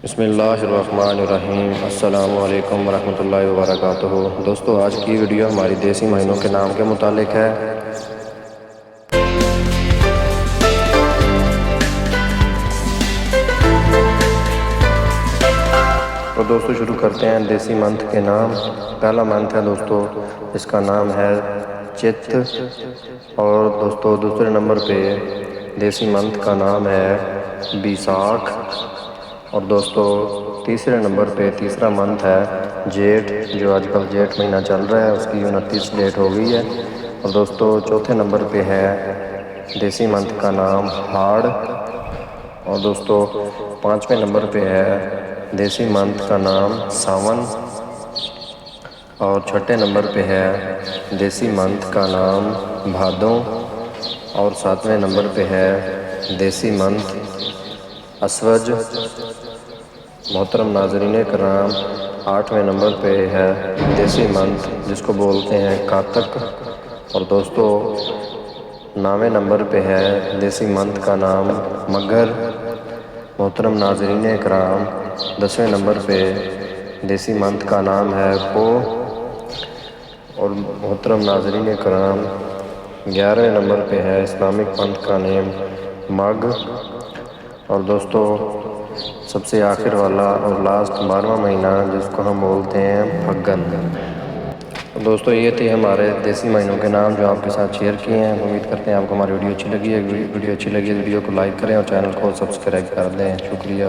بسم اللہ الرحمن الرحیم۔ السلام علیکم ورحمۃ اللہ وبرکاتہ۔ دوستو آج کی ویڈیو ہماری دیسی مہینوں کے نام کے متعلق ہے۔ تو دوستو شروع کرتے ہیں دیسی منتھ کے نام۔ پہلا منتھ ہے دوستو، اس کا نام ہے چت، اور دوستو دوسرے نمبر پہ دیسی منتھ کا نام ہے بیساکھ، اور دوستو تیسرے نمبر پہ تیسرا منتھ ہے جیٹھ، جو آج کل جیٹھ مہینہ چل رہا ہے، اس کی 29 ڈیٹ ہو گئی ہے۔ اور دوستو چوتھے نمبر پہ ہے دیسی منتھ کا نام ہاڑ، اور دوستو پانچویں نمبر پہ ہے دیسی منتھ کا نام ساون، اور چھٹے نمبر پہ ہے دیسی منتھ کا نام بھادوں، اور ساتویں نمبر پہ ہے دیسی منتھ اسوج۔ محترم ناظرین کرام، آٹھویں نمبر پہ ہے دیسی منتھ جس کو بولتے ہیں کاتک، اور دوستو نویں نمبر پہ ہے دیسی منتھ کا نام مگر۔ محترم ناظرین کرام، 10ویں نمبر پہ دیسی منتھ کا نام ہے پو، اور محترم ناظرین کرام 11ویں نمبر پہ ہے اسلامک پنتھ کا نیم مگ، اور دوستو سب سے آخر والا اور لاسٹ 12واں مہینہ جس کو ہم بولتے ہیں پھگن۔ دوستو یہ تھے ہمارے دیسی مہینوں کے نام جو آپ کے ساتھ شیئر کیے ہیں۔ امید کرتے ہیں آپ کو ہماری ویڈیو اچھی لگی ہے۔ ویڈیو اچھی لگی ہے ویڈیو کو لائک کریں اور چینل کو سبسکرائب کر دیں۔ شکریہ۔